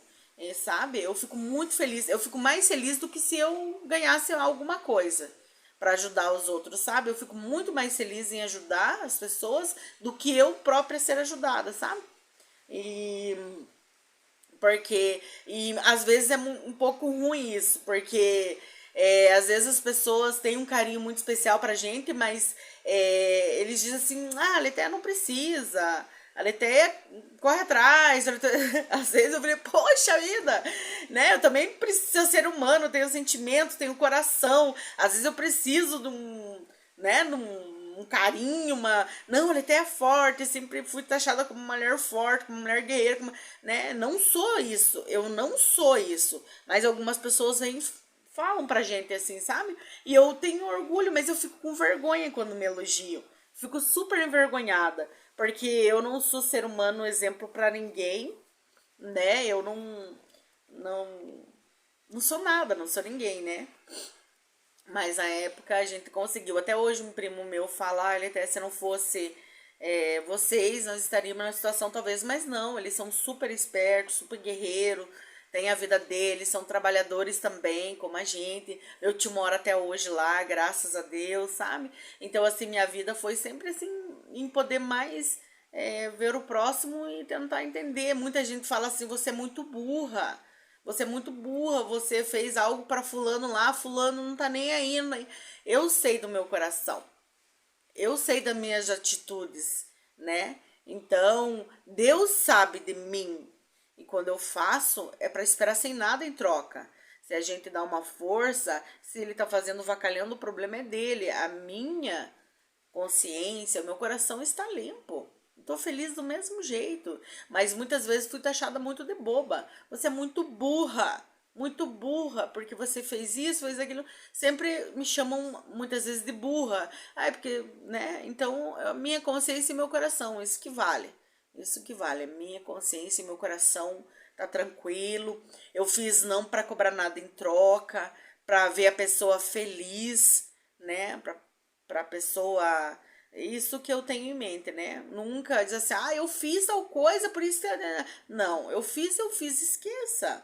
Sabe? Eu fico muito feliz. Eu fico mais feliz do que se eu ganhasse alguma coisa para ajudar os outros, sabe? Eu fico muito mais feliz em ajudar as pessoas do que eu própria ser ajudada, sabe? E porque, e às vezes é um pouco ruim isso, porque às vezes as pessoas têm um carinho muito especial pra gente, mas eles dizem assim, ah, a Letéia não precisa, a Letéia corre atrás. Às vezes eu falei, poxa vida, né? Eu também preciso ser humano, tenho sentimento, tenho coração, às vezes eu preciso de um, né, de um carinho, uma. Não, ela até é forte, sempre fui taxada como uma mulher forte, como uma mulher guerreira, como, né? Não sou isso, eu não sou isso. Mas algumas pessoas vêm falam pra gente assim, sabe? E eu tenho orgulho, mas eu fico com vergonha quando me elogiam. Fico super envergonhada, porque eu não sou ser humano exemplo pra ninguém, né? Eu não, não sou nada, não sou ninguém, né? Mas na época a gente conseguiu. Até hoje um primo meu fala, ele até se não fosse vocês, nós estaríamos na situação talvez, mas não, eles são super espertos, super guerreiros, têm a vida deles, são trabalhadores também, como a gente. Meu tio mora até hoje lá, graças a Deus, sabe? Então, assim, minha vida foi sempre assim, em poder mais ver o próximo e tentar entender. Muita gente fala assim, você é muito burra. Você é muito burra, você fez algo para fulano lá, fulano não tá nem aí. Eu sei do meu coração. Eu sei das minhas atitudes, né? Então, Deus sabe de mim. E quando eu faço, é para esperar sem nada em troca. Se a gente dá uma força, se ele tá fazendo vacalhando, o problema é dele. A minha consciência, o meu coração está limpo. Estou feliz do mesmo jeito, mas muitas vezes fui taxada muito de boba. Você é muito burra, porque você fez isso, fez aquilo. Sempre me chamam muitas vezes de burra. Ah, é porque, né? Então, a minha consciência e meu coração, isso que vale. Isso que vale, a minha consciência e meu coração tá tranquilo. Eu fiz não para cobrar nada em troca, para ver a pessoa feliz, né? Para pessoa. Isso que eu tenho em mente, né? Nunca diz assim, ah, eu fiz tal coisa, por isso. Não, eu fiz, esqueça.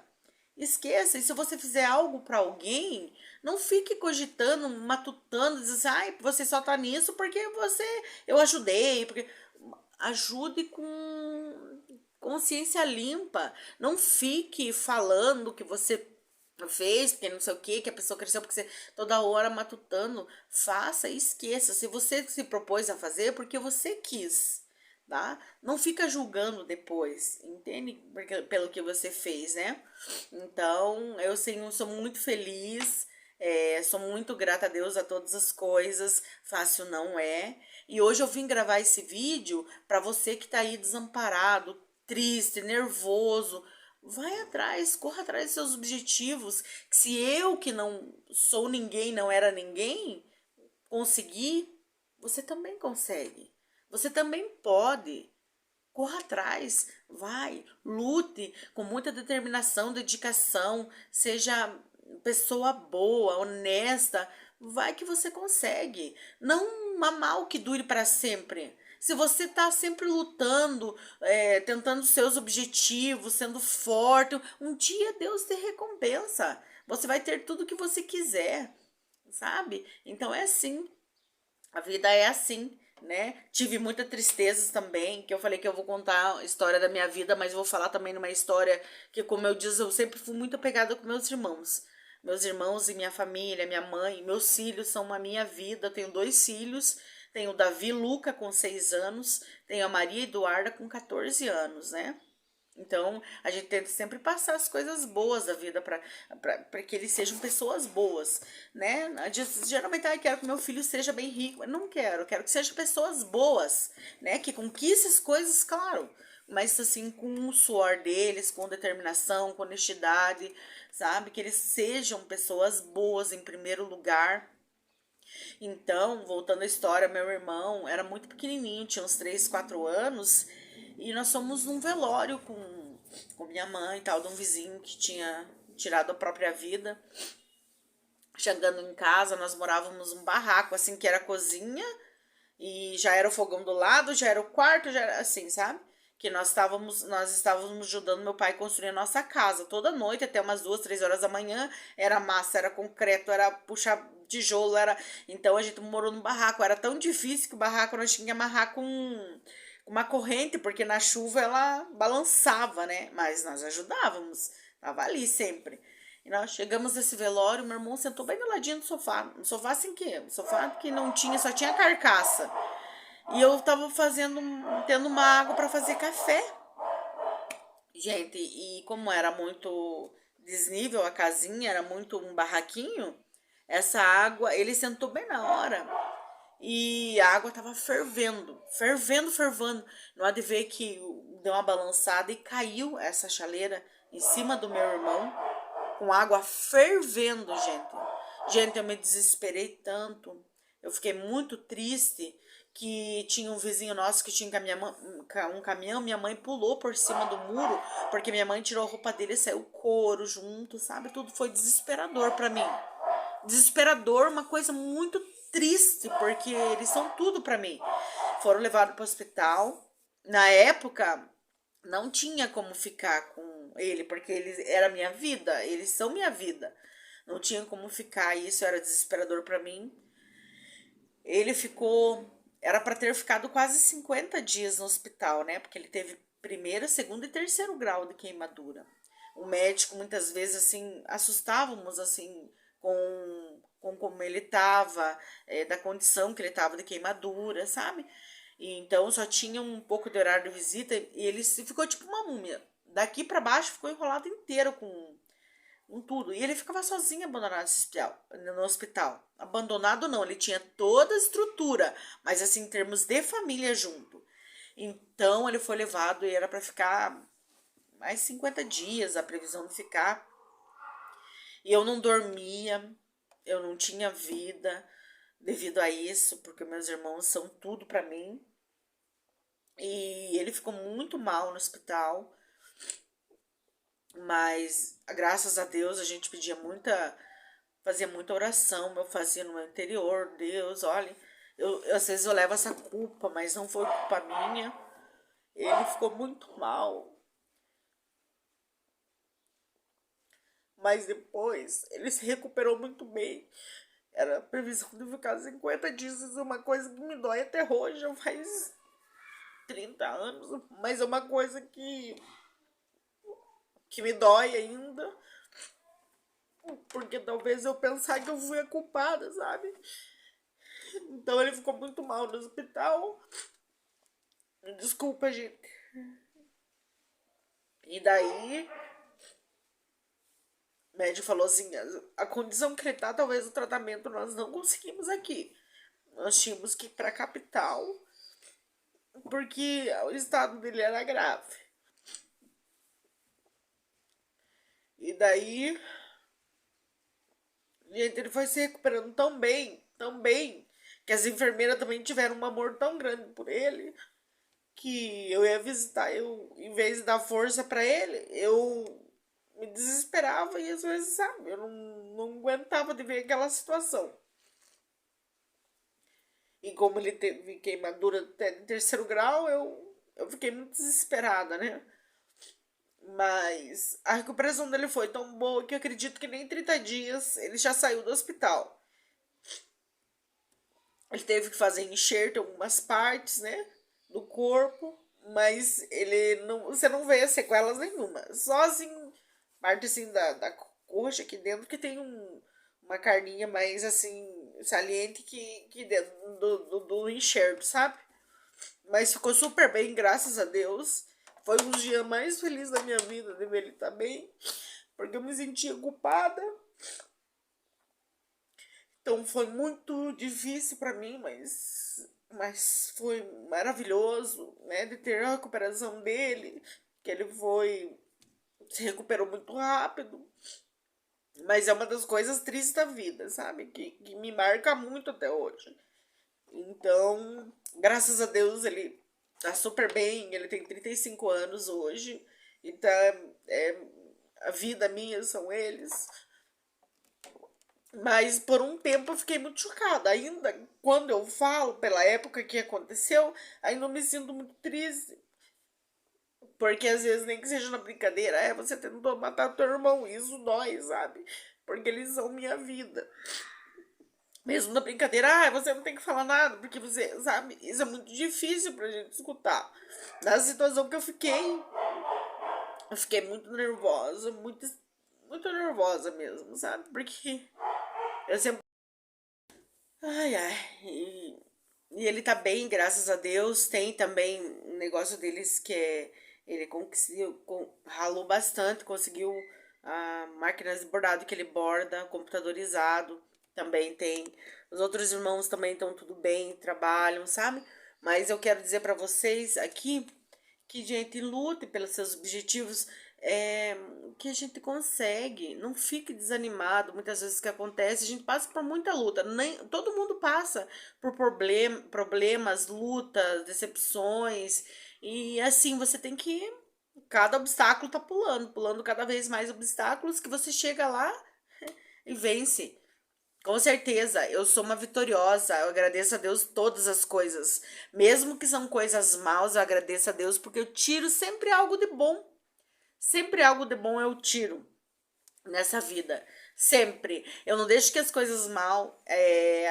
Esqueça. E se você fizer algo para alguém, não fique cogitando, matutando, dizendo assim, ai, você só tá nisso porque eu ajudei, porque ajude com consciência limpa. Não fique falando que você fez, porque não sei o que a pessoa cresceu, porque você toda hora matutando. Faça e esqueça. Se você se propôs a fazer, é porque você quis, tá? Não fica julgando depois, entende? Porque, pelo que você fez, né? Então, eu sim, eu sou muito feliz. Sou muito grata a Deus a todas as coisas. Fácil não é. E hoje eu vim gravar esse vídeo para você que tá aí desamparado, triste, nervoso. Vai atrás, corra atrás dos seus objetivos. Que se eu, que não sou ninguém, não era ninguém, conseguir, você também consegue. Você também pode. Corra atrás, vai, lute com muita determinação, dedicação, seja pessoa boa, honesta, vai que você consegue. Não uma mal que dure para sempre. Se você tá sempre lutando, tentando seus objetivos, sendo forte, um dia Deus te recompensa. Você vai ter tudo que você quiser, sabe? Então é assim. A vida é assim. né? Tive muita tristeza também, que eu falei que eu vou contar a história da minha vida, mas vou falar também numa história que, como eu disse, eu sempre fui muito apegada com meus irmãos. Meus irmãos e minha família, minha mãe, meus filhos são a minha vida. Eu tenho dois filhos, tenho o Davi Luca com 6 anos, tenho a Maria Eduarda com 14 anos, né? Então, a gente tenta sempre passar as coisas boas da vida para que eles sejam pessoas boas, né? Geralmente, eu quero que meu filho seja bem rico, mas não quero, eu quero que sejam pessoas boas, né? Que conquistem as coisas, claro, mas assim, com o suor deles, com determinação, com honestidade, sabe? Que eles sejam pessoas boas em primeiro lugar. Então, voltando à história, meu irmão era muito pequenininho, tinha uns 3, 4 anos, e nós fomos num velório com minha mãe e tal, de um vizinho que tinha tirado a própria vida. Chegando em casa, nós morávamos num barraco, assim, que era a cozinha, e já era o fogão do lado, já era o quarto, já era assim, sabe? Que nós estávamos ajudando meu pai a construir a nossa casa. Toda noite, até umas 2, 3 horas da manhã, era massa, era concreto, era puxar tijolo, era. Então a gente morou num barraco. Era tão difícil que o barraco nós tínhamos que amarrar com uma corrente, porque na chuva ela balançava, né? Mas nós ajudávamos. Tava ali sempre. E nós chegamos nesse velório, meu irmão sentou bem do ladinho do sofá. No sofá assim que? Um sofá que não tinha, só tinha carcaça. E eu tava tendo uma água para fazer café. Gente, e como era muito desnível a casinha, era muito um barraquinho, essa água, ele sentou bem na hora. E a água tava fervendo, fervendo, fervendo. Não há de ver que deu uma balançada e caiu essa chaleira em cima do meu irmão, com água fervendo, gente. Gente, eu me desesperei tanto. Eu fiquei muito triste que tinha um vizinho nosso que tinha um caminhão, minha mãe pulou por cima do muro, porque minha mãe tirou a roupa dele e saiu couro junto, sabe? Tudo foi desesperador pra mim. Desesperador, uma coisa muito triste, porque eles são tudo pra mim. Foram levados para o hospital. Na época, não tinha como ficar com ele, porque eles era minha vida, eles são minha vida. Não tinha como ficar, e isso era desesperador pra mim. Ele ficou, era para ter ficado quase 50 dias no hospital, né? Porque ele teve primeiro, segundo e terceiro grau de queimadura. O médico muitas vezes assim assustávamos assim com como ele estava, da condição que ele estava de queimadura, sabe? E então só tinha um pouco de horário de visita e ele ficou tipo uma múmia. Daqui para baixo ficou enrolado inteiro com tudo. E ele ficava sozinho abandonado no hospital. Abandonado não, ele tinha toda a estrutura, mas assim, em termos de família junto. Então ele foi levado e era para ficar mais 50 dias, a previsão de ficar. E eu não dormia, eu não tinha vida devido a isso, porque meus irmãos são tudo para mim. E ele ficou muito mal no hospital. Mas graças a Deus a gente fazia muita oração, eu fazia no meu interior, Deus, olha, às vezes eu levo essa culpa, mas não foi culpa minha. Ele ficou muito mal, mas depois ele se recuperou muito bem. Era a previsão de ficar 50 dias, isso é uma coisa que me dói até hoje, já faz 30 anos, mas é uma coisa que me dói ainda. Porque talvez eu pensar que eu fui a culpada, sabe? Então ele ficou muito mal no hospital. Desculpa, gente. E daí, o médico falou assim: a condição que ele tá, talvez o tratamento nós não conseguimos aqui. Nós tínhamos que ir pra capital, porque o estado dele era grave. E daí, gente, ele foi se recuperando tão bem, que as enfermeiras também tiveram um amor tão grande por ele, que eu ia visitar, eu, em vez de dar força pra ele, eu me desesperava e às vezes, sabe, eu não aguentava de ver aquela situação. E como ele teve queimadura até de terceiro grau, eu fiquei muito desesperada, né? Mas a recuperação dele foi tão boa que eu acredito que nem 30 dias ele já saiu do hospital. Ele teve que fazer enxerto em algumas partes, né, do corpo, mas ele não, você não vê sequelas nenhuma. Só assim, parte assim da coxa aqui dentro que tem uma carninha mais assim, saliente que dentro do enxerto, sabe? Mas ficou super bem, graças a Deus. Foi um dos dias mais felizes da minha vida de ver ele tá bem, porque eu me sentia culpada. Então foi muito difícil para mim, mas foi maravilhoso, né, de ter a recuperação dele, que ele foi se recuperou muito rápido. Mas é uma das coisas tristes da vida, sabe? Que me marca muito até hoje. Então, graças a Deus, ele tá super bem. Ele tem 35 anos hoje. Então, a vida minha são eles. Mas por um tempo eu fiquei muito chocada. Ainda quando eu falo, pela época que aconteceu, ainda me sinto muito triste. Porque às vezes, nem que seja na brincadeira, você tentou matar teu irmão. Isso dói, sabe? Porque eles são minha vida. Mesmo na brincadeira, você não tem que falar nada, porque você, sabe? Isso é muito difícil pra gente escutar. Na situação que eu fiquei muito nervosa, muito nervosa mesmo, sabe? Porque eu sempre. Ai, ai. E ele tá bem, graças a Deus. Tem também um negócio deles que é. Ele conseguiu, ralou bastante, conseguiu máquinas de bordado que ele borda, computadorizado. Também tem. Os outros irmãos também estão tudo bem, trabalham, sabe? Mas eu quero dizer pra vocês aqui que, gente, lute pelos seus objetivos, que a gente consegue. Não fique desanimado. Muitas vezes o que acontece, a gente passa por muita luta. Nem, todo mundo passa por problemas, lutas, decepções. E assim, você tem que. Cada obstáculo tá pulando cada vez mais obstáculos que você chega lá e vence. Com certeza, eu sou uma vitoriosa. Eu agradeço a Deus todas as coisas. Mesmo que são coisas maus, eu agradeço a Deus porque eu tiro sempre algo de bom. Sempre algo de bom eu tiro nessa vida. Sempre. Eu não deixo que as coisas mal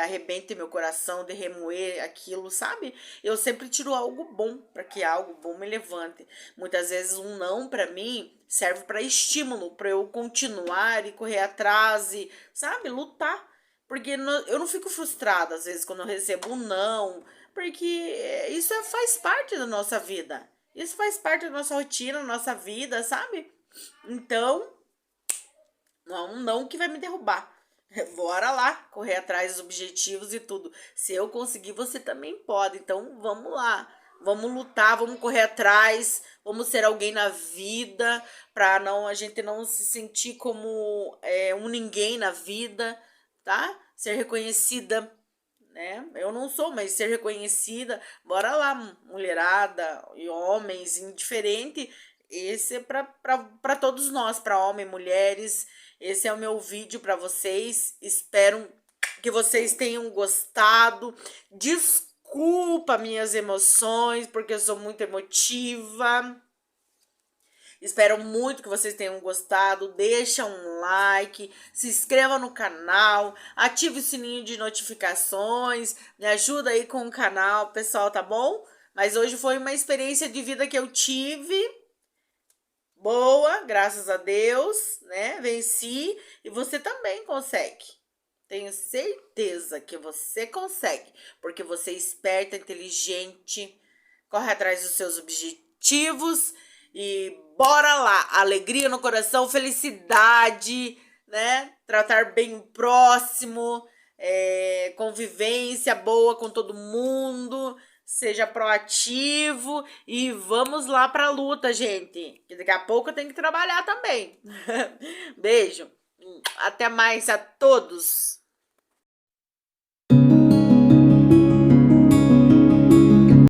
arrebentem meu coração, de remoer aquilo, sabe? Eu sempre tiro algo bom para que algo bom me levante. Muitas vezes um não para mim serve para estímulo, para eu continuar e correr atrás e, sabe, lutar. Porque eu não fico frustrada às vezes quando eu recebo um não, porque isso faz parte da nossa vida. Isso faz parte da nossa rotina, da nossa vida, sabe? Então, não é um não que vai me derrubar. Bora lá, correr atrás dos objetivos e tudo. Se eu conseguir, você também pode. Então, vamos lá. Vamos lutar, vamos correr atrás, vamos ser alguém na vida, para não a gente não se sentir como um ninguém na vida, tá? Ser reconhecida, né? Eu não sou, mas ser reconhecida. Bora lá, mulherada e homens, indiferente. Esse é para todos nós, para homens, mulheres. Esse é o meu vídeo para vocês. Espero que vocês tenham gostado. Desculpa minhas emoções, porque eu sou muito emotiva. Espero muito que vocês tenham gostado. Deixa um like, se inscreva no canal, ative o sininho de notificações, me ajuda aí com o canal, pessoal, tá bom? Mas hoje foi uma experiência de vida que eu tive. Boa, graças a Deus, né? Venci e você também consegue. Tenho certeza que você consegue, porque você é esperta, inteligente, corre atrás dos seus objetivos e bora lá! Alegria no coração, felicidade, né? Tratar bem o próximo, convivência boa com todo mundo. Seja proativo e vamos lá pra luta, gente. Que daqui a pouco eu tenho que trabalhar também. Beijo. Até mais a todos.